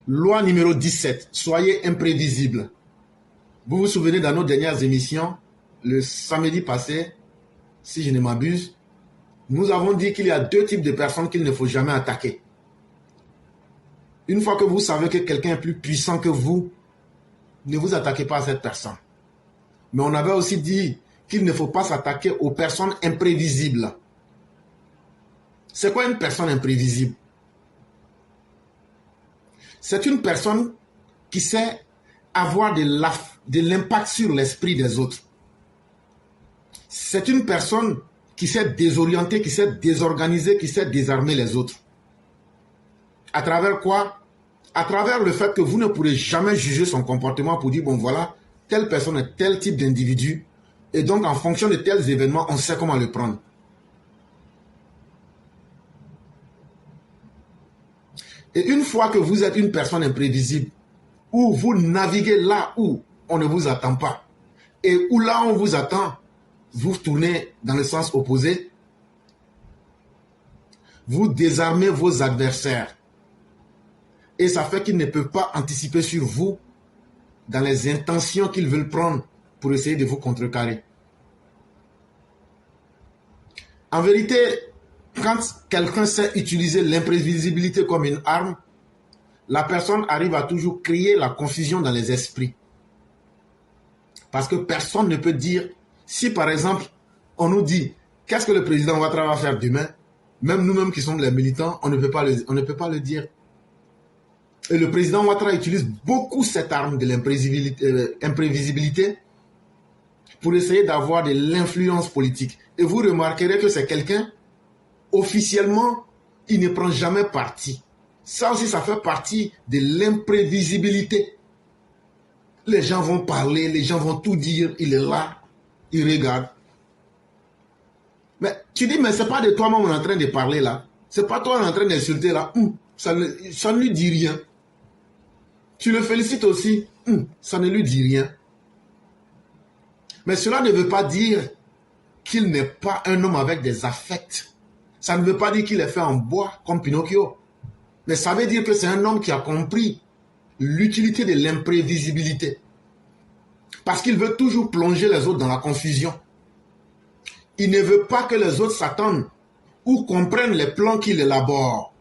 Loi numéro 17, soyez imprévisible. Vous vous souvenez dans nos dernières émissions, le samedi passé, si je ne m'abuse, nous avons dit qu'il y a deux types de personnes qu'il ne faut jamais attaquer. Une fois que vous savez que quelqu'un est plus puissant que vous, ne vous attaquez pas à cette personne. Mais on avait aussi dit qu'il ne faut pas s'attaquer aux personnes imprévisibles. C'est quoi une personne imprévisible? C'est une personne qui sait avoir de l'impact sur l'esprit des autres. C'est une personne qui sait désorienter, qui sait désorganiser, qui sait désarmer les autres. À travers quoi? À travers le fait que vous ne pourrez jamais juger son comportement pour dire, bon voilà, telle personne est tel type d'individu, et donc en fonction de tels événements, on sait comment le prendre. Et une fois que vous êtes une personne imprévisible, où vous naviguez là où on ne vous attend pas, et où là on vous attend, vous tournez dans le sens opposé, vous désarmez vos adversaires. Et ça fait qu'ils ne peuvent pas anticiper sur vous dans les intentions qu'ils veulent prendre pour essayer de vous contrecarrer. En vérité, quand quelqu'un sait utiliser l'imprévisibilité comme une arme, la personne arrive à toujours créer la confusion dans les esprits. Parce que personne ne peut dire, si par exemple, on nous dit, qu'est-ce que le président Ouattara va faire demain? Même nous-mêmes qui sommes les militants, on ne peut pas le dire. Et le président Ouattara utilise beaucoup cette arme de l'imprévisibilité pour essayer d'avoir de l'influence politique. Et vous remarquerez que c'est quelqu'un, officiellement, il ne prend jamais parti. Ça aussi, ça fait partie de l'imprévisibilité. Les gens vont parler, les gens vont tout dire, il est là, il regarde. Mais tu dis, mais c'est pas de toi-même on est en train de parler là. C'est pas toi on est en train d'insulter là. Ça ne lui dit rien. Tu le félicites aussi, ça ne lui dit rien. Mais cela ne veut pas dire qu'il n'est pas un homme avec des affects. Ça ne veut pas dire qu'il est fait en bois comme Pinocchio. Mais ça veut dire que c'est un homme qui a compris l'utilité de l'imprévisibilité. Parce qu'il veut toujours plonger les autres dans la confusion. Il ne veut pas que les autres s'attendent ou comprennent les plans qu'il élabore.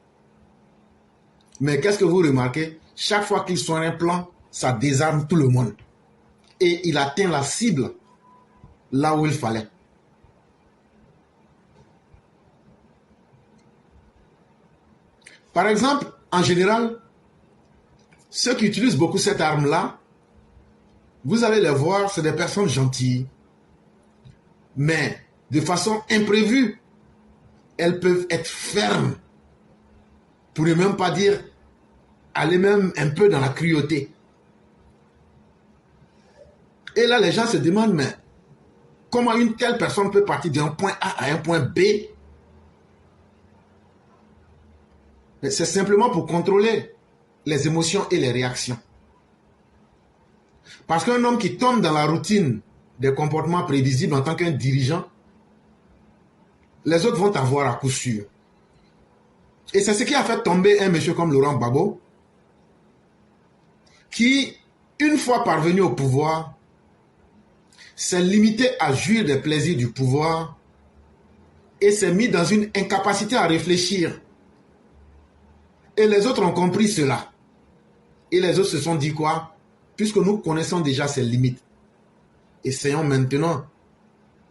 Mais qu'est-ce que vous remarquez? Chaque fois qu'il sort un plan, ça désarme tout le monde. Et il atteint la cible là où il fallait. Par exemple, en général, ceux qui utilisent beaucoup cette arme-là, vous allez les voir, c'est des personnes gentilles. Mais de façon imprévue, elles peuvent être fermes. Pour ne même pas dire, aller même un peu dans la cruauté. Et là, les gens se demandent, mais comment une telle personne peut partir d'un point A à un point B? C'est simplement pour contrôler les émotions et les réactions. Parce qu'un homme qui tombe dans la routine des comportements prévisibles en tant qu'un dirigeant, les autres vont avoir à coup sûr. Et c'est ce qui a fait tomber un monsieur comme Laurent Gbagbo, qui, une fois parvenu au pouvoir, s'est limité à jouir des plaisirs du pouvoir et s'est mis dans une incapacité à réfléchir. Et les autres ont compris cela. Et les autres se sont dit quoi? Puisque nous connaissons déjà ses limites, essayons maintenant,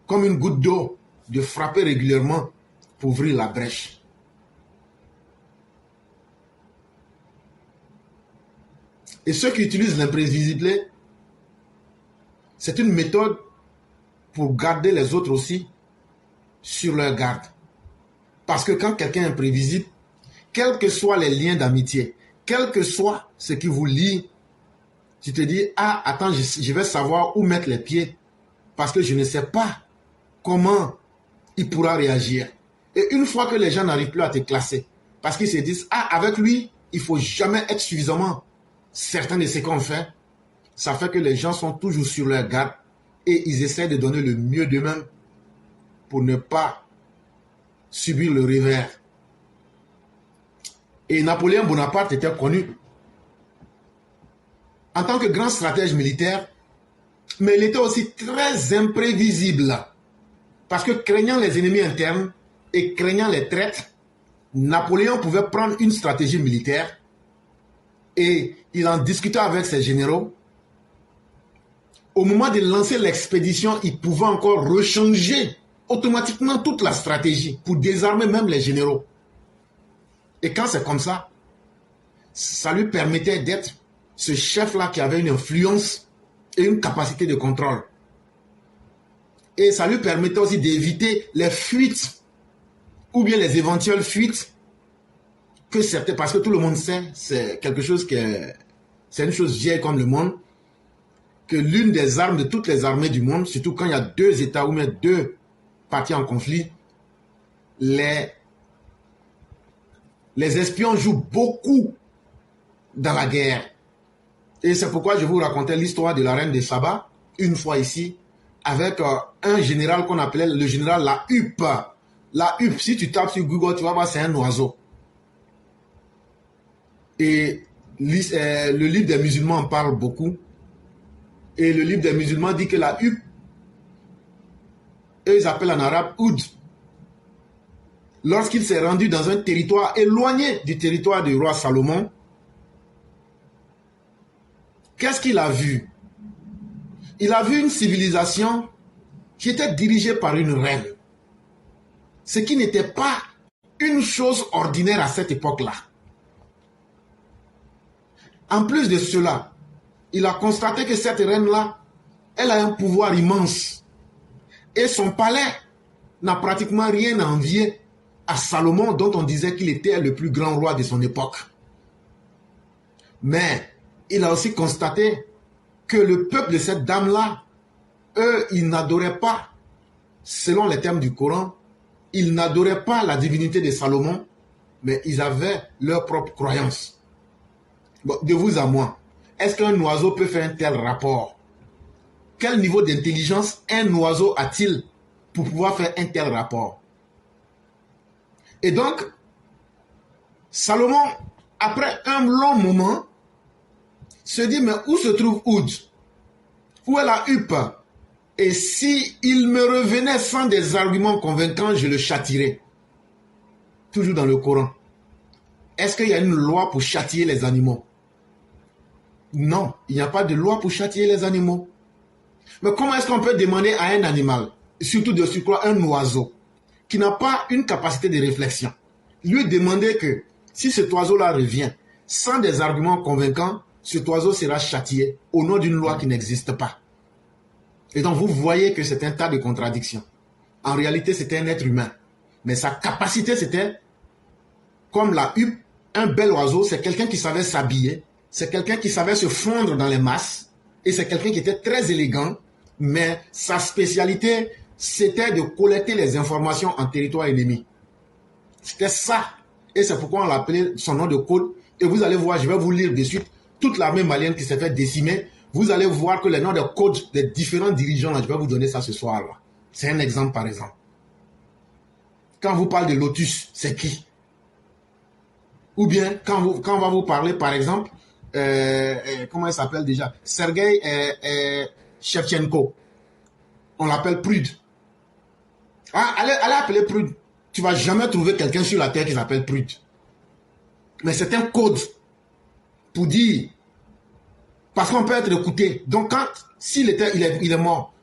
comme une goutte d'eau, de frapper régulièrement pour ouvrir la brèche. Et ceux qui utilisent l'imprévisibilité, c'est une méthode pour garder les autres aussi sur leur garde. Parce que quand quelqu'un est imprévisible, quels que soient les liens d'amitié, quel que soit ce qui vous lie, tu te dis, ah, attends, je vais savoir où mettre les pieds, parce que je ne sais pas comment il pourra réagir. Et une fois que les gens n'arrivent plus à te classer, parce qu'ils se disent, ah, avec lui, il ne faut jamais être suffisamment certain de ce qu'on fait, ça fait que les gens sont toujours sur leur garde et ils essaient de donner le mieux d'eux-mêmes pour ne pas subir le revers. Et Napoléon Bonaparte était connu en tant que grand stratège militaire, mais il était aussi très imprévisible. Parce que craignant les ennemis internes et craignant les traites, Napoléon pouvait prendre une stratégie militaire et il en discutait avec ses généraux. Au moment de lancer l'expédition, il pouvait encore rechanger automatiquement toute la stratégie pour désarmer même les généraux. Et quand c'est comme ça, ça lui permettait d'être ce chef-là qui avait une influence et une capacité de contrôle. Et ça lui permettait aussi d'éviter les fuites ou bien les éventuelles fuites que certains, parce que tout le monde sait, c'est quelque chose qui est, c'est une chose vieille comme le monde, que l'une des armes de toutes les armées du monde, surtout quand il y a deux États ou même deux parties en conflit, les espions jouent beaucoup dans la guerre. Et c'est pourquoi je vous racontais l'histoire de la reine de Saba, une fois ici, avec un général qu'on appelait le général La Huppe. La Huppe, si tu tapes sur Google, tu vas voir, c'est un oiseau. Et le livre des musulmans en parle beaucoup. Et le livre des musulmans dit que la Huppe, eux ils appellent en arabe Oud. Lorsqu'il s'est rendu dans un territoire éloigné du territoire du roi Salomon, qu'est-ce qu'il a vu? Il a vu une civilisation qui était dirigée par une reine. Ce qui n'était pas une chose ordinaire à cette époque-là. En plus de cela, il a constaté que cette reine-là, elle a un pouvoir immense. Et son palais n'a pratiquement rien à envier à Salomon, dont on disait qu'il était le plus grand roi de son époque. Mais il a aussi constaté que le peuple de cette dame-là, eux, ils n'adoraient pas, selon les termes du Coran, ils n'adoraient pas la divinité de Salomon, mais ils avaient leur propre croyance. Bon, de vous à moi, est-ce qu'un oiseau peut faire un tel rapport? Quel niveau d'intelligence un oiseau a-t-il pour pouvoir faire un tel rapport? Et donc, Salomon, après un long moment, se dit, mais où se trouve Oud? Où est la Huppe? Et si il me revenait sans des arguments convaincants, je le châtierais. Toujours dans le Coran. Est-ce qu'il y a une loi pour châtier les animaux? Non, il n'y a pas de loi pour châtier les animaux. Mais comment est-ce qu'on peut demander à un animal, surtout de surcroît un oiseau, qui n'a pas une capacité de réflexion, lui demander que si cet oiseau-là revient sans des arguments convaincants, cet oiseau sera châtié au nom d'une loi qui n'existe pas. Et donc vous voyez que c'est un tas de contradictions. En réalité, c'était un être humain. Mais sa capacité, c'était, comme la huppe, un bel oiseau, c'est quelqu'un qui savait s'habiller, c'est quelqu'un qui savait se fondre dans les masses, et c'est quelqu'un qui était très élégant, mais sa spécialité, c'était de collecter les informations en territoire ennemi. C'était ça. Et c'est pourquoi on l'appelait son nom de code. Et vous allez voir, je vais vous lire de suite, toute l'armée malienne qui s'est fait décimer. Vous allez voir que les noms de code des différents dirigeants, là, je vais vous donner ça ce soir. Là. C'est un exemple, par exemple. Quand vous parlez de Lotus, c'est qui? Ou bien, quand on va vous parler, par exemple, comment il s'appelle déjà? Sergei Shevchenko. On l'appelle Prude. Ah, allez appeler Prude. Tu ne vas jamais trouver quelqu'un sur la terre qui s'appelle Prude. Mais c'est un code pour dire, parce qu'on peut être écouté. Donc quand, s'il était, il est mort.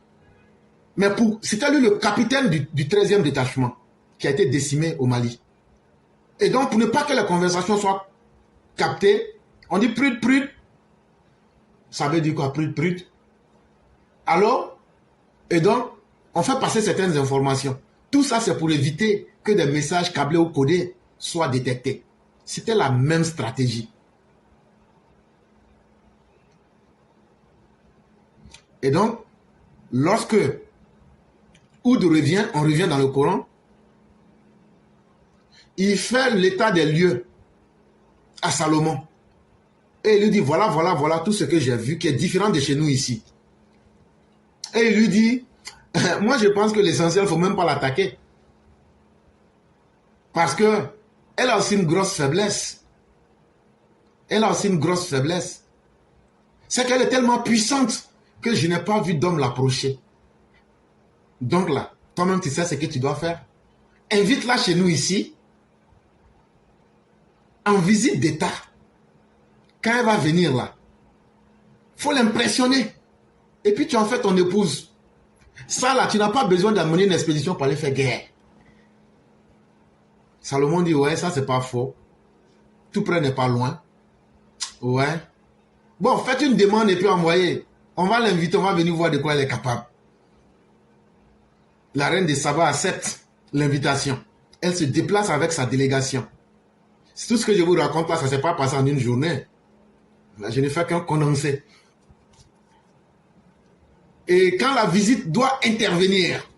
Mais c'était lui le capitaine du 13e détachement qui a été décimé au Mali. Et donc pour ne pas que la conversation soit captée, on dit Prude, Prude. Ça veut dire quoi, Prude, Prude? Alors, et donc, on fait passer certaines informations. Tout ça, c'est pour éviter que des messages câblés ou codés soient détectés. C'était la même stratégie. Et donc, lorsque Oud revient, on revient dans le Coran, il fait l'état des lieux à Salomon. Et il lui dit, voilà, voilà, voilà tout ce que j'ai vu qui est différent de chez nous ici. Et il lui dit, moi je pense que l'essentiel, il ne faut même pas l'attaquer. Parce que elle a aussi une grosse faiblesse. Elle a aussi une grosse faiblesse. C'est qu'elle est tellement puissante que je n'ai pas vu d'homme l'approcher. Donc là, toi-même, tu sais ce que tu dois faire. Invite-la chez nous ici, en visite d'État. Quand elle va venir là, il faut l'impressionner. Et puis tu en fais ton épouse. Ça là, tu n'as pas besoin d'amener une expédition pour aller faire guerre. Salomon dit, ouais, ça c'est pas faux. Tout près n'est pas loin. Ouais. Bon, faites une demande et puis envoyez. On va l'inviter, on va venir voir de quoi elle est capable. La reine de Saba accepte l'invitation. Elle se déplace avec sa délégation. Tout ce que je vous raconte là, ça ne s'est pas passé en une journée. Là, je ne fais qu'un condensé. Et quand la visite doit intervenir,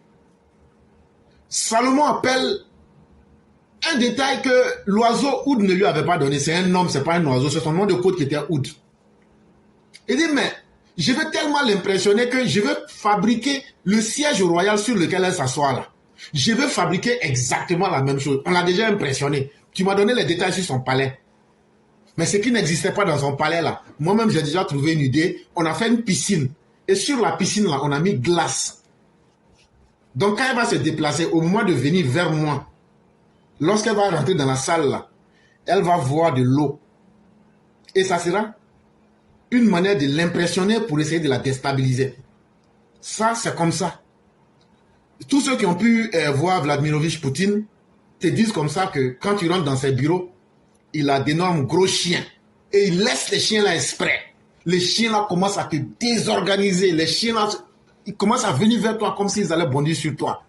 Salomon appelle un détail que l'oiseau Oud ne lui avait pas donné. C'est un homme, c'est pas un oiseau, c'est son nom de code qui était Oud. Il dit, mais je veux tellement l'impressionner que je veux fabriquer le siège royal sur lequel elle s'assoit là. Je veux fabriquer exactement la même chose. On l'a déjà impressionné. Tu m'as donné les détails sur son palais. Mais ce qui n'existait pas dans son palais là, moi-même j'ai déjà trouvé une idée. On a fait une piscine. Et sur la piscine là, on a mis glace. Donc quand elle va se déplacer, au moment de venir vers moi, lorsqu'elle va rentrer dans la salle là, elle va voir de l'eau. Et ça sera une manière de l'impressionner pour essayer de la déstabiliser. Ça, c'est comme ça. Tous ceux qui ont pu voir Vladimirovitch Poutine te disent comme ça que quand tu rentres dans ses bureaux, il a d'énormes gros chiens. Et il laisse les chiens là exprès. Les chiens là commencent à te désorganiser. Les chiens là, ils commencent à venir vers toi comme s'ils allaient bondir sur toi.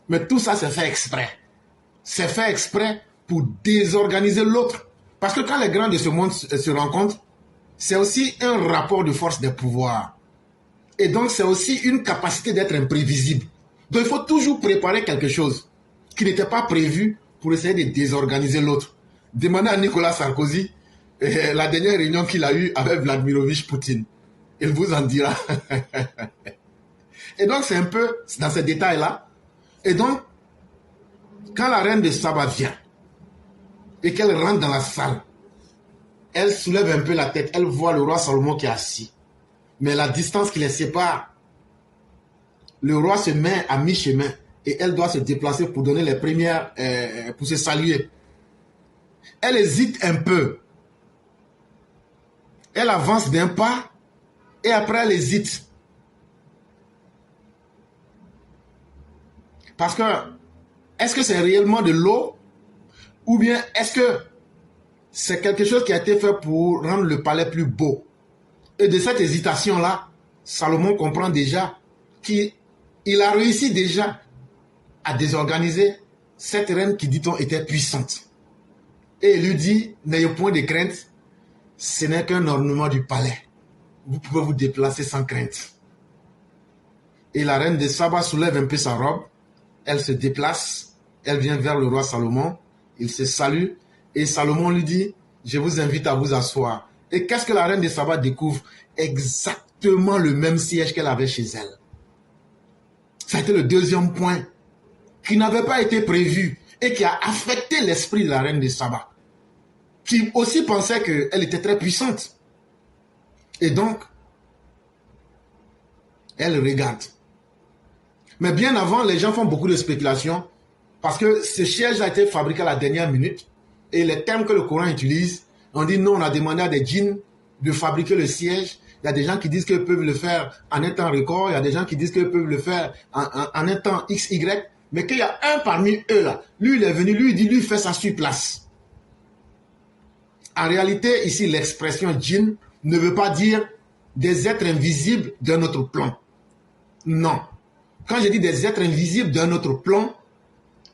Mais tout ça, c'est fait exprès. C'est fait exprès pour désorganiser l'autre. Parce que quand les grands de ce monde se rencontrent, c'est aussi un rapport de force des pouvoirs. Et donc, c'est aussi une capacité d'être imprévisible. Donc, il faut toujours préparer quelque chose qui n'était pas prévu pour essayer de désorganiser l'autre. Demandez à Nicolas Sarkozy la dernière réunion qu'il a eue avec Vladimirovitch Poutine. Il vous en dira. Et donc, c'est un peu dans ces détails-là. Et donc, quand la reine de Saba vient et qu'elle rentre dans la salle, elle soulève un peu la tête, elle voit le roi Salomon qui est assis. Mais la distance qui les sépare, le roi se met à mi-chemin et elle doit se déplacer pour donner les premières, pour se saluer. Elle hésite un peu. Elle avance d'un pas et après elle hésite. Parce que, est-ce que c'est réellement de l'eau ou bien est-ce que c'est quelque chose qui a été fait pour rendre le palais plus beau? Et de cette hésitation-là, Salomon comprend déjà qu'il a réussi déjà à désorganiser cette reine qui, dit-on, était puissante. Et il lui dit, n'ayez point de crainte, ce n'est qu'un ornement du palais. Vous pouvez vous déplacer sans crainte. Et la reine de Saba soulève un peu sa robe, elle se déplace, elle vient vers le roi Salomon, il se salue, et Salomon lui dit, je vous invite à vous asseoir. Et qu'est-ce que la reine de Saba découvre? Exactement le même siège qu'elle avait chez elle. Ça a été le deuxième point qui n'avait pas été prévu et qui a affecté l'esprit de la reine de Saba, qui aussi pensait qu'elle était très puissante. Et donc, elle regarde. Mais bien avant, les gens font beaucoup de spéculations parce que ce siège a été fabriqué à la dernière minute et les termes que le Coran utilise, on dit non, on a demandé à des djinns de fabriquer le siège. Il y a des gens qui disent qu'ils peuvent le faire en un temps record, il y a des gens qui disent qu'ils peuvent le faire en un temps XY, mais qu'il y a un parmi eux là, lui il est venu, lui il dit, lui il fait ça sur place. En réalité, ici l'expression djinn ne veut pas dire des êtres invisibles d'un autre plan. Non. Quand je dis des êtres invisibles d'un autre plan,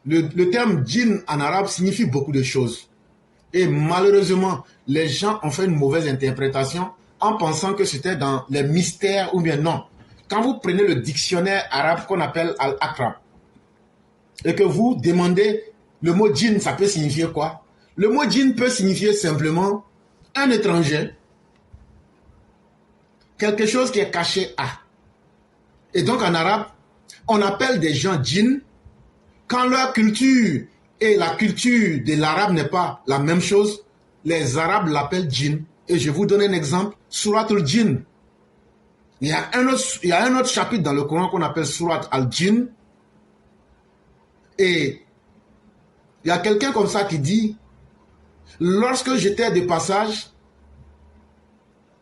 le terme djinn en arabe signifie beaucoup de choses. Et malheureusement, les gens ont fait une mauvaise interprétation en pensant que c'était dans les mystères ou bien non. Quand vous prenez le dictionnaire arabe qu'on appelle Al-Aqrab et que vous demandez le mot djinn, ça peut signifier quoi? Le mot djinn peut signifier simplement un étranger, quelque chose qui est caché à. Et donc en arabe, on appelle des gens djinn quand leur culture et la culture de l'arabe n'est pas la même chose. Les arabes l'appellent djinn Et je vous donne un exemple, Surat al-Jinn. Il y a un autre chapitre dans le Coran qu'on appelle Surat al-Jinn. Et il y a quelqu'un comme ça qui dit, lorsque j'étais de passage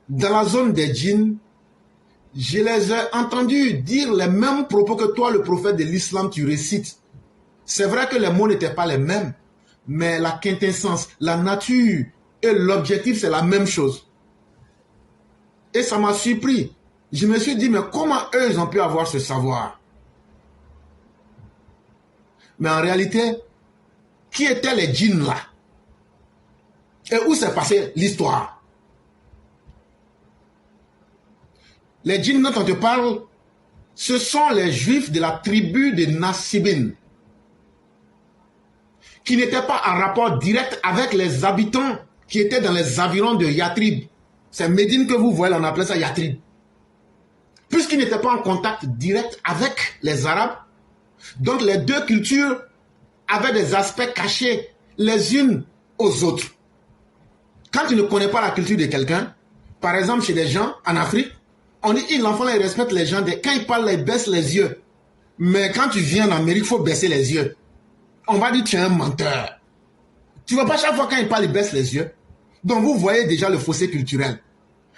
dans la zone des djinns, je les ai entendus dire les mêmes propos que toi, le prophète de l'islam, tu récites. C'est vrai que les mots n'étaient pas les mêmes, mais la quintessence, la nature et l'objectif, c'est la même chose. Et ça m'a surpris. Je me suis dit, mais comment eux, ils ont pu avoir ce savoir? Mais en réalité, qui étaient les djinns là? Et où s'est passée l'histoire? Les djinns dont on te parle, ce sont les juifs de la tribu de Nasibin, qui n'étaient pas en rapport direct avec les habitants qui étaient dans les environs de Yatrib. C'est Médine que vous voyez, on appelait ça Yatrib. Puisqu'ils n'étaient pas en contact direct avec les Arabes, donc les deux cultures avaient des aspects cachés les unes aux autres. Quand tu ne connais pas la culture de quelqu'un, par exemple chez des gens en Afrique, on dit l'enfant là, il respecte les gens, quand il parle, il baisse les yeux. Mais quand tu viens en Amérique, il faut baisser les yeux. On va dire tu es un menteur. Tu ne vois pas chaque fois quand il parle, il baisse les yeux. Donc vous voyez déjà le fossé culturel.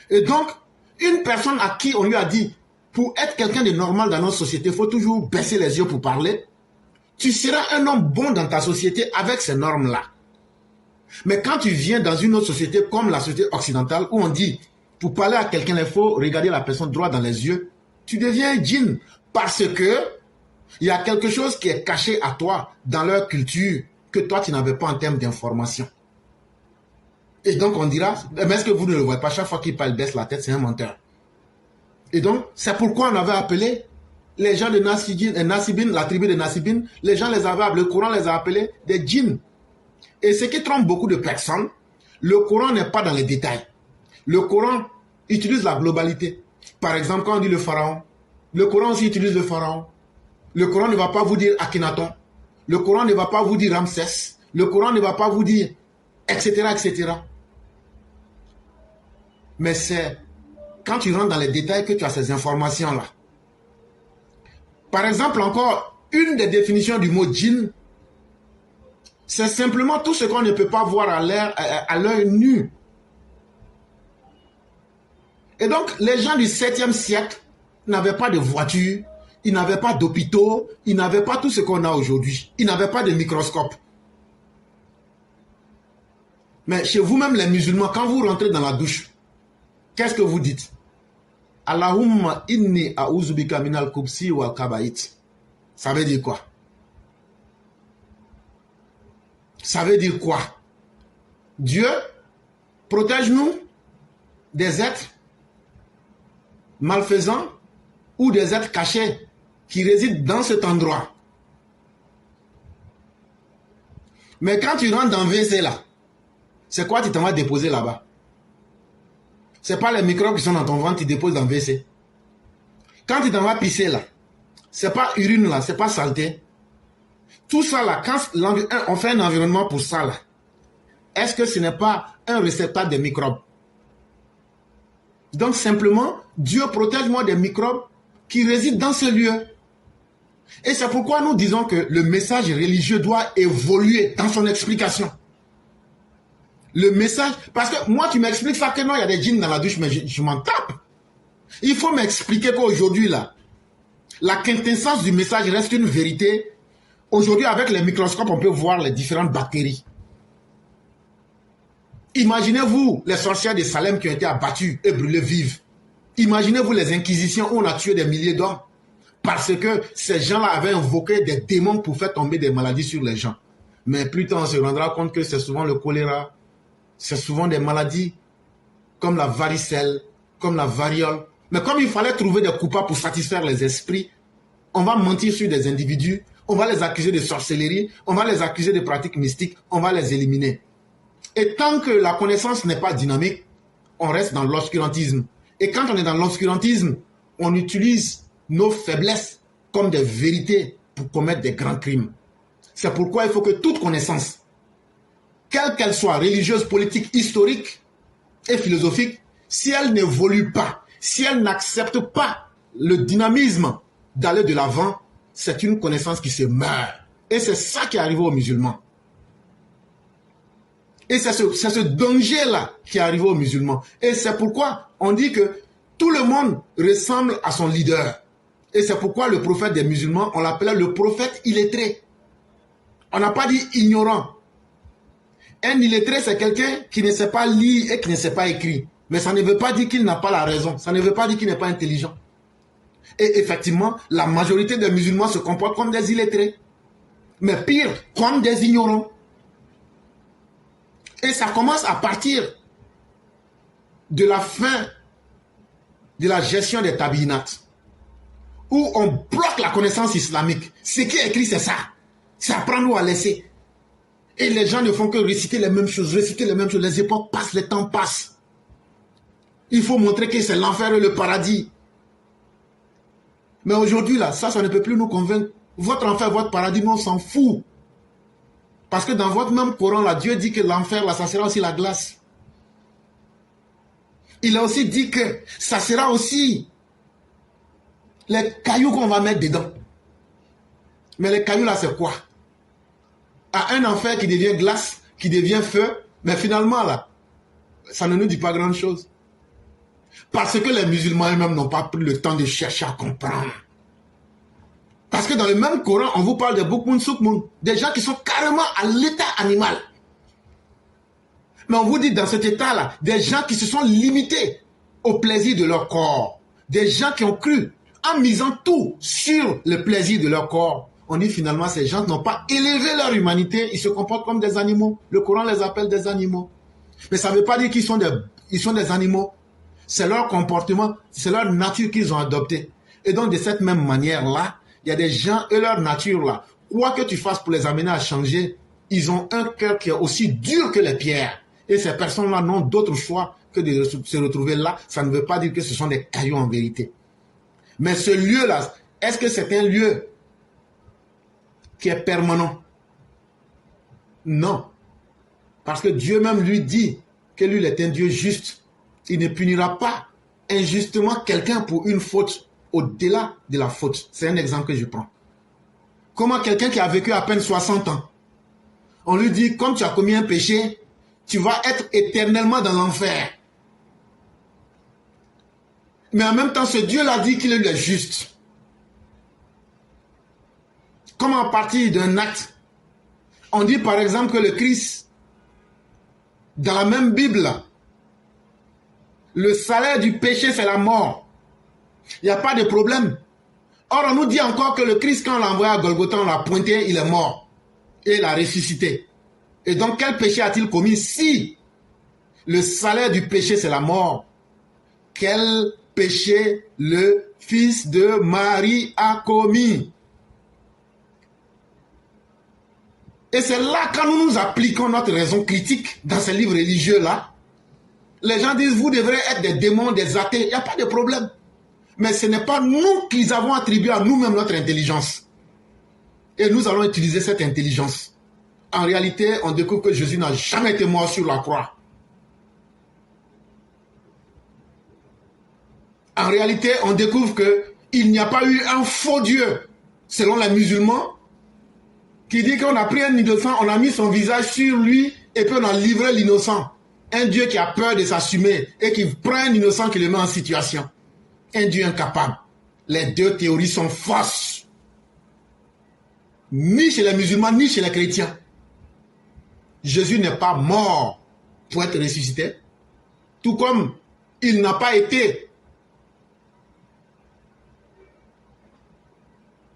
Et donc, une personne à qui on lui a dit, pour être quelqu'un de normal dans notre société, il faut toujours baisser les yeux pour parler. Tu seras un homme bon dans ta société avec ces normes-là. Mais quand tu viens dans une autre société comme la société occidentale, où on dit, pour parler à quelqu'un, il faut regarder la personne droit dans les yeux, tu deviens un djinn. Parce que il y a quelque chose qui est caché à toi dans leur culture que toi, tu n'avais pas en termes d'information. Et donc, on dira, mais est-ce que vous ne le voyez pas? Chaque fois qu'il parle, il baisse la tête, c'est un menteur. Et donc, c'est pourquoi on avait appelé les gens de Nasibin, la tribu de Nasibin, les gens les avaient appelés, le Coran les a appelés des djinns. Et ce qui trompe beaucoup de personnes, le Coran n'est pas dans les détails. Le Coran utilise la globalité. Par exemple, quand on dit le pharaon, le Coran aussi utilise le pharaon. Le Coran ne va pas vous dire Akhenaton. Le Coran ne va pas vous dire Ramsès. Le Coran ne va pas vous dire, etc., etc. Mais c'est quand tu rentres dans les détails que tu as ces informations-là. Par exemple, encore, une des définitions du mot djinn, c'est simplement tout ce qu'on ne peut pas voir à l'œil nu. Et donc, les gens du 7e siècle n'avaient pas de voiture, ils n'avaient pas d'hôpitaux, ils n'avaient pas tout ce qu'on a aujourd'hui. Ils n'avaient pas de microscope. Mais chez vous-même, les musulmans, quand vous rentrez dans la douche, qu'est-ce que vous dites? Allahumma inni a'uzubika minal kubsi wal kaba'it. Ça veut dire quoi? Ça veut dire quoi? Dieu, protège-nous des êtres malfaisants ou des êtres cachés qui résident dans cet endroit. Mais quand tu rentres dans le WC là, c'est quoi tu t'en vas déposer là-bas? Ce n'est pas les microbes qui sont dans ton ventre, tu déposes dans le WC. Quand tu t'en vas pisser là, ce n'est pas urine là, ce n'est pas saleté. Tout ça là, quand on fait un environnement pour ça là, est-ce que ce n'est pas un réceptacle des microbes? Donc simplement, Dieu protège-moi des microbes qui résident dans ce lieu. Et c'est pourquoi nous disons que le message religieux doit évoluer dans son explication. Le message, parce que moi tu m'expliques ça que non, il y a des djinns dans la douche, mais je m'en tape. Il faut m'expliquer qu'aujourd'hui là, la quintessence du message reste une vérité. Aujourd'hui, avec les microscopes, on peut voir les différentes bactéries. Imaginez-vous les sorcières de Salem qui ont été abattues et brûlées vives. Imaginez-vous les inquisitions où on a tué des milliers d'hommes. Parce que ces gens-là avaient invoqué des démons pour faire tomber des maladies sur les gens. Mais plus tard, on se rendra compte que c'est souvent le choléra, c'est souvent des maladies comme la varicelle, comme la variole. Mais comme il fallait trouver des coupables pour satisfaire les esprits, on va mentir sur des individus, on va les accuser de sorcellerie, on va les accuser de pratiques mystiques, on va les éliminer. Et tant que la connaissance n'est pas dynamique, on reste dans l'obscurantisme. Et quand on est dans l'obscurantisme, on utilise nos faiblesses comme des vérités pour commettre des grands crimes. C'est pourquoi il faut que toute connaissance, quelle qu'elle soit, religieuse, politique, historique, et philosophique, si elle n'évolue pas, si elle n'accepte pas le dynamisme d'aller de l'avant, c'est une connaissance qui se meurt. Et c'est ça qui est arrivé aux musulmans. Et c'est ce danger-là qui est arrivé aux musulmans. Et c'est pourquoi on dit que tout le monde ressemble à son leader. Et c'est pourquoi le prophète des musulmans, on l'appelait le prophète illettré. On n'a pas dit ignorant. Un illettré, c'est quelqu'un qui ne sait pas lire et qui ne sait pas écrire. Mais ça ne veut pas dire qu'il n'a pas la raison. Ça ne veut pas dire qu'il n'est pas intelligent. Et effectivement, la majorité des musulmans se comportent comme des illettrés. Mais pire, comme des ignorants. Et ça commence à partir de la fin de la gestion des tabinats, où on bloque la connaissance islamique. Ce qui est écrit, c'est ça. C'est à prendre ou à laisser. Et les gens ne font que réciter les mêmes choses, Les époques passent, les temps passent. Il faut montrer que c'est l'enfer et le paradis. Mais aujourd'hui, là, ça ne peut plus nous convaincre. Votre enfer, votre paradis, nous, on s'en fout. Parce que dans votre même Coran, là, Dieu dit que l'enfer, là, ça sera aussi la glace. Il a aussi dit que ça sera aussi les cailloux qu'on va mettre dedans. Mais les cailloux, là, c'est quoi? À un enfer qui devient glace, qui devient feu, mais finalement, là, ça ne nous dit pas grand-chose. Parce que les musulmans eux-mêmes n'ont pas pris le temps de chercher à comprendre. Parce que dans le même Coran, on vous parle de Bukmun Sukmun, des gens qui sont carrément à l'état animal. Mais on vous dit dans cet état-là, des gens qui se sont limités au plaisir de leur corps. Des gens qui ont cru, en misant tout sur le plaisir de leur corps. On dit finalement, ces gens n'ont pas élevé leur humanité, ils se comportent comme des animaux. Le Coran les appelle des animaux. Mais ça ne veut pas dire qu'ils sont des animaux. C'est leur comportement, c'est leur nature qu'ils ont adopté. Et donc de cette même manière-là, il y a des gens et leur nature-là, quoi que tu fasses pour les amener à changer, ils ont un cœur qui est aussi dur que les pierres. Et ces personnes-là n'ont d'autre choix que de se retrouver là. Ça ne veut pas dire que ce sont des cailloux en vérité. Mais ce lieu-là, est-ce que c'est un lieu qui est permanent? Non. Parce que Dieu même lui dit que lui, il est un Dieu juste. Il ne punira pas injustement quelqu'un pour une faute au-delà de la faute. C'est un exemple que je prends. Comment quelqu'un qui a vécu à peine 60 ans, on lui dit, comme tu as commis un péché, tu vas être éternellement dans l'enfer. Mais en même temps, ce Dieu-là dit qu'il est juste. Comment à partir d'un acte, on dit par exemple que le Christ, dans la même Bible, le salaire du péché, c'est la mort. Il n'y a pas de problème. Or, on nous dit encore que le Christ, quand on l'a envoyé à Golgotha, on l'a pointé, il est mort. Et il a ressuscité. Et donc, quel péché a-t-il commis? Si le salaire du péché, c'est la mort, quel péché le fils de Marie a commis? Et c'est là, quand nous appliquons notre raison critique dans ces livres religieux-là, les gens disent, vous devrez être des démons, des athées. Il n'y a pas de problème. Mais ce n'est pas nous qui avons attribué à nous-mêmes notre intelligence. Et nous allons utiliser cette intelligence. En réalité, on découvre que Jésus n'a jamais été mort sur la croix. En réalité, on découvre qu'il n'y a pas eu un faux Dieu, selon les musulmans, qui dit qu'on a pris un innocent, on a mis son visage sur lui, et puis on a livré l'innocent. Un Dieu qui a peur de s'assumer et qui prend un innocent qui le met en situation. Un Dieu incapable. Les deux théories sont fausses. Ni chez les musulmans, ni chez les chrétiens. Jésus n'est pas mort pour être ressuscité. Tout comme il n'a pas été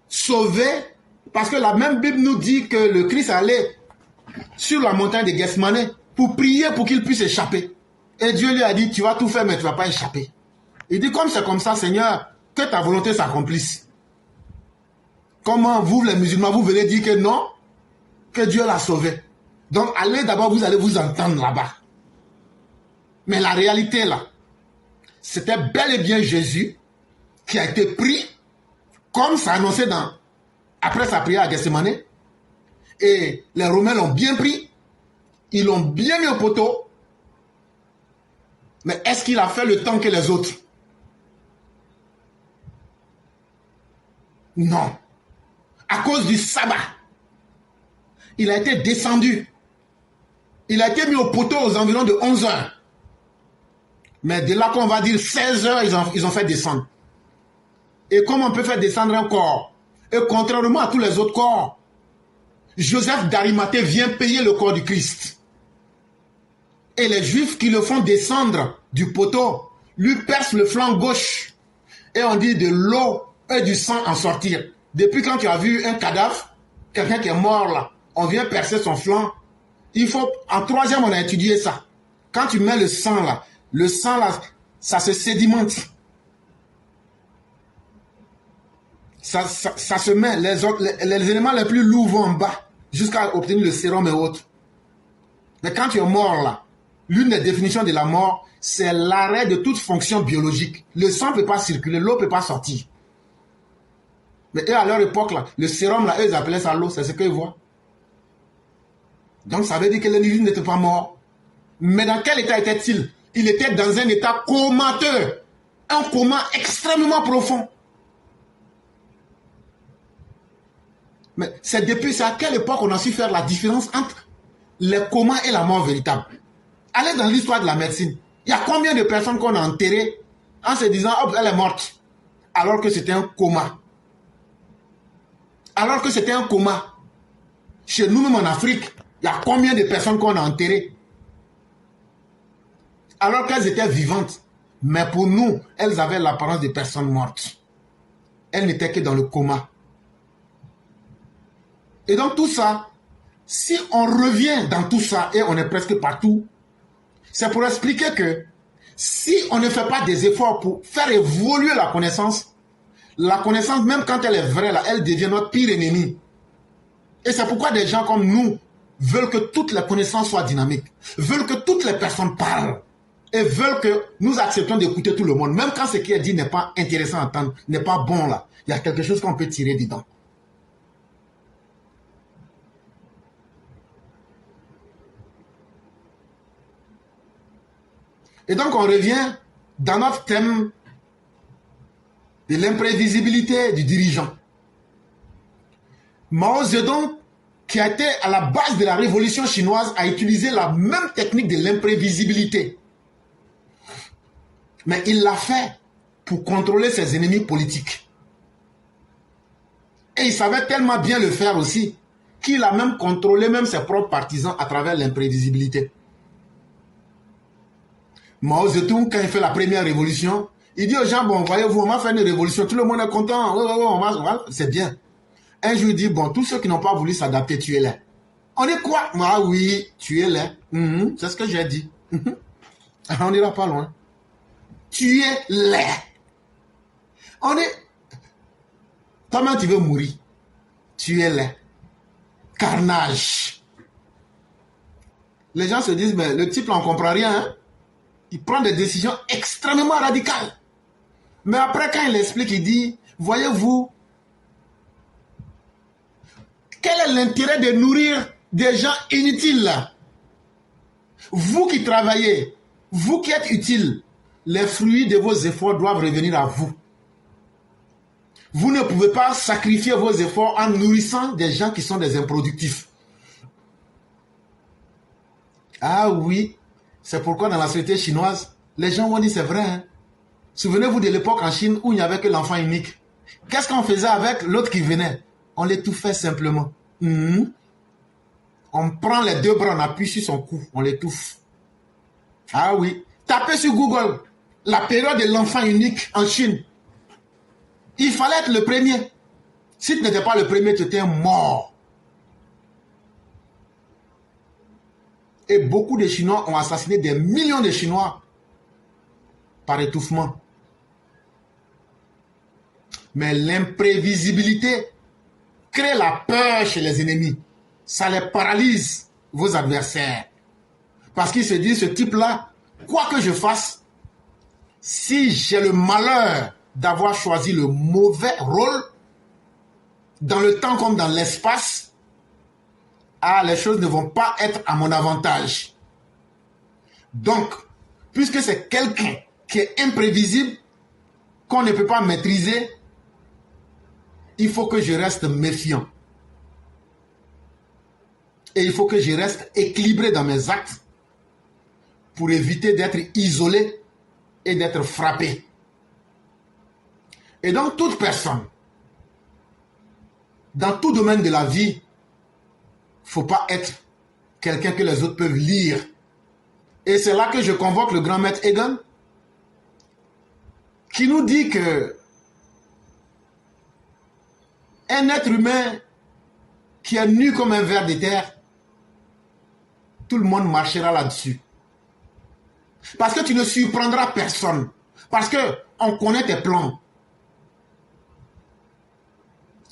sauvé, parce que la même Bible nous dit que le Christ allait sur la montagne de Gethsemane pour prier pour qu'il puisse échapper. Et Dieu lui a dit, tu vas tout faire, mais tu ne vas pas échapper. Il dit, comme c'est comme ça, Seigneur, que ta volonté s'accomplisse. Comment vous, les musulmans, vous venez dire que non, que Dieu l'a sauvé. Donc, allez d'abord, vous allez vous entendre là-bas. Mais la réalité, là, c'était bel et bien Jésus qui a été pris, comme ça annoncé après sa prière à Gethsemane. Et les Romains l'ont bien pris. Ils l'ont bien mis au poteau. Mais est-ce qu'il a fait le temps que les autres? Non. À cause du sabbat, il a été descendu. Il a été mis au poteau aux environs de 11 heures. Mais de là qu'on va dire 16 heures, ils ont fait descendre. Et comment on peut faire descendre un corps? Et contrairement à tous les autres corps, Joseph d'Arimathée vient payer le corps du Christ. Et les Juifs qui le font descendre du poteau lui percent le flanc gauche. Et on dit de l'eau et du sang en sortir. Depuis quand tu as vu un cadavre, quelqu'un qui est mort là, on vient percer son flanc. Il faut, en troisième, on a étudié ça. Quand tu mets le sang là, ça se sédimente. Ça se met, les éléments les plus lourds vont en bas, jusqu'à obtenir le sérum et autres. Mais quand tu es mort là, l'une des définitions de la mort, c'est l'arrêt de toute fonction biologique. Le sang ne peut pas circuler, l'eau ne peut pas sortir. Mais eux, à leur époque, là, le sérum, là, eux, ils appelaient ça l'eau, c'est ce qu'ils voient. Donc, ça veut dire que l'individu n'était pas mort. Mais dans quel état était-il? Il était dans un état comateux. Un coma extrêmement profond. Mais c'est depuis ça, à quelle époque on a su faire la différence entre les comas et la mort véritable? Allez dans l'histoire de la médecine. Il y a combien de personnes qu'on a enterrées en se disant, hop, elle est morte, alors que c'était un coma. Alors que c'était un coma. Chez nous-mêmes en Afrique, il y a combien de personnes qu'on a enterrées alors qu'elles étaient vivantes. Mais pour nous, elles avaient l'apparence de personnes mortes. Elles n'étaient que dans le coma. Et donc tout ça, si on revient dans tout ça, et on est presque partout, c'est pour expliquer que si on ne fait pas des efforts pour faire évoluer la connaissance, même quand elle est vraie, là, elle devient notre pire ennemi. Et c'est pourquoi des gens comme nous veulent que toutes les connaissances soient dynamiques, veulent que toutes les personnes parlent, et veulent que nous acceptions d'écouter tout le monde, même quand ce qui est dit n'est pas intéressant à entendre, n'est pas bon là. Il y a quelque chose qu'on peut tirer dedans. Et donc on revient dans notre thème de l'imprévisibilité du dirigeant. Mao Zedong, qui a été à la base de la révolution chinoise, a utilisé la même technique de l'imprévisibilité. Mais il l'a fait pour contrôler ses ennemis politiques. Et il savait tellement bien le faire aussi, qu'il a même contrôlé même ses propres partisans à travers l'imprévisibilité. Mao Zedong, quand il fait la première révolution, il dit aux gens, bon, voyez-vous, on va faire une révolution, tout le monde est content, c'est bien. Un jour, il dit, bon, tous ceux qui n'ont pas voulu s'adapter, tuez-les. On dit quoi? Ah oui, tuez-les. C'est ce que j'ai dit. On n'ira pas loin. Tuez-les. On est... Toi-même, tu veux mourir. Tuez-les. Carnage. Les gens se disent, mais le type, là, on ne comprend rien. Hein? Il prend des décisions extrêmement radicales. Mais après, quand il explique, il dit, voyez-vous, quel est l'intérêt de nourrir des gens inutiles là? Vous qui travaillez, vous qui êtes utiles, les fruits de vos efforts doivent revenir à vous. Vous ne pouvez pas sacrifier vos efforts en nourrissant des gens qui sont des improductifs. Ah oui, c'est pourquoi dans la société chinoise, les gens vont dire c'est vrai. Hein? Souvenez-vous de l'époque en Chine où il n'y avait que l'enfant unique. Qu'est-ce qu'on faisait avec l'autre qui venait? On l'étouffait simplement. On prend les deux bras, on appuie sur son cou, on l'étouffe. Ah oui. Tapez sur Google la période de l'enfant unique en Chine. Il fallait être le premier. Si tu n'étais pas le premier, tu étais mort. Et beaucoup de Chinois ont assassiné des millions de Chinois par étouffement. Mais l'imprévisibilité crée la peur chez les ennemis. Ça les paralyse, vos adversaires. Parce qu'ils se disent, ce type-là, quoi que je fasse, si j'ai le malheur d'avoir choisi le mauvais rôle, dans le temps comme dans l'espace, les choses ne vont pas être à mon avantage. Donc, puisque c'est quelqu'un qui est imprévisible, qu'on ne peut pas maîtriser, il faut que je reste méfiant. Et il faut que je reste équilibré dans mes actes pour éviter d'être isolé et d'être frappé. Et donc, toute personne, dans tout domaine de la vie, il ne faut pas être quelqu'un que les autres peuvent lire. Et c'est là que je convoque le grand maître Egan, qui nous dit que un être humain qui est nu comme un ver de terre, tout le monde marchera là-dessus. Parce que tu ne surprendras personne. Parce qu'on connaît tes plans.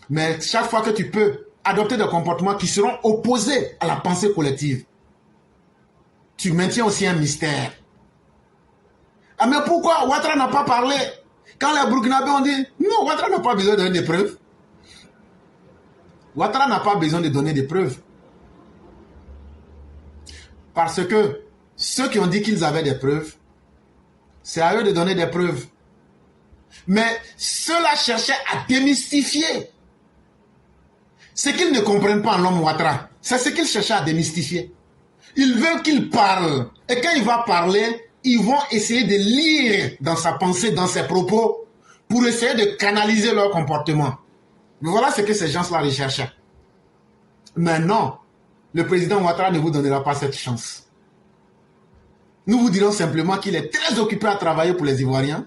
Mais chaque fois que tu peux adopter des comportements qui seront opposés à la pensée collective, tu maintiens aussi un mystère. Ah mais pourquoi Ouattara n'a pas parlé? Quand les Burkinabés ont dit, non, Ouattara n'a pas besoin de donner des preuves. Ouattara n'a pas besoin de donner des preuves. Parce que ceux qui ont dit qu'ils avaient des preuves, c'est à eux de donner des preuves. Mais ceux-là cherchaient à démystifier ce qu'ils ne comprennent pas en l'homme Ouattara. C'est ce qu'ils cherchaient à démystifier. Ils veulent qu'il parle. Et quand il va parler, ils vont essayer de lire dans sa pensée, dans ses propos, pour essayer de canaliser leur comportement. Mais voilà ce que ces gens-là recherchaient. Mais non, le président Ouattara ne vous donnera pas cette chance. Nous vous dirons simplement qu'il est très occupé à travailler pour les Ivoiriens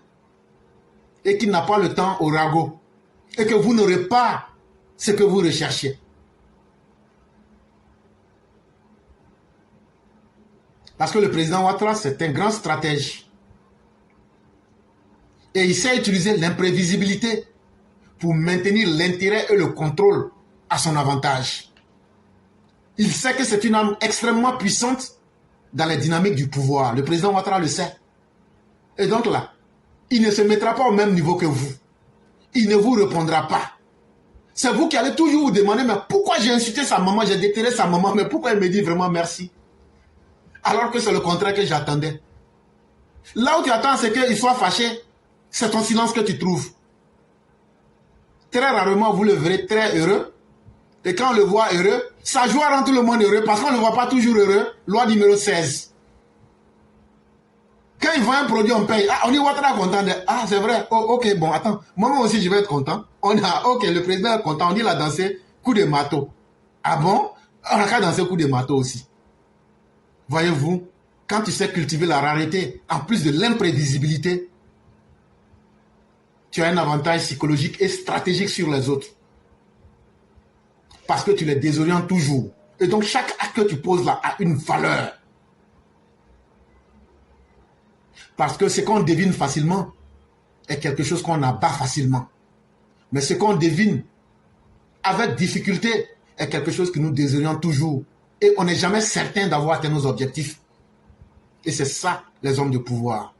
et qu'il n'a pas le temps au ragot et que vous n'aurez pas ce que vous recherchez. Parce que le président Ouattara, c'est un grand stratège. Et il sait utiliser l'imprévisibilité pour maintenir l'intérêt et le contrôle à son avantage. Il sait que c'est une arme extrêmement puissante dans les dynamiques du pouvoir. Le président Ouattara le sait. Et donc là, il ne se mettra pas au même niveau que vous. Il ne vous répondra pas. C'est vous qui allez toujours vous demander, mais pourquoi j'ai insulté sa maman, j'ai déterré sa maman, mais pourquoi elle me dit vraiment merci? Alors que c'est le contraire que j'attendais. Là où tu attends, c'est qu'il soit fâché. C'est ton silence que tu trouves. Très rarement, vous le verrez très heureux. Et quand on le voit heureux, sa joie rend tout le monde heureux parce qu'on ne le voit pas toujours heureux. Loi numéro 16. Quand il voit un produit, on paye. Ah, on dit Ouattara content. Ah, c'est vrai. Oh, ok, bon, attends. Moi aussi, je vais être content. Ok, le président est content. On dit il a dansé coup de marteau. Ah bon? On a qu'à danser coup de marteau aussi. Voyez-vous, quand tu sais cultiver la rareté, en plus de l'imprévisibilité, tu as un avantage psychologique et stratégique sur les autres. Parce que tu les désorientes toujours. Et donc, chaque acte que tu poses là a une valeur. Parce que ce qu'on devine facilement est quelque chose qu'on abat facilement. Mais ce qu'on devine avec difficulté est quelque chose qui nous désoriente toujours. Et on n'est jamais certain d'avoir atteint nos objectifs. Et c'est ça, les hommes de pouvoir.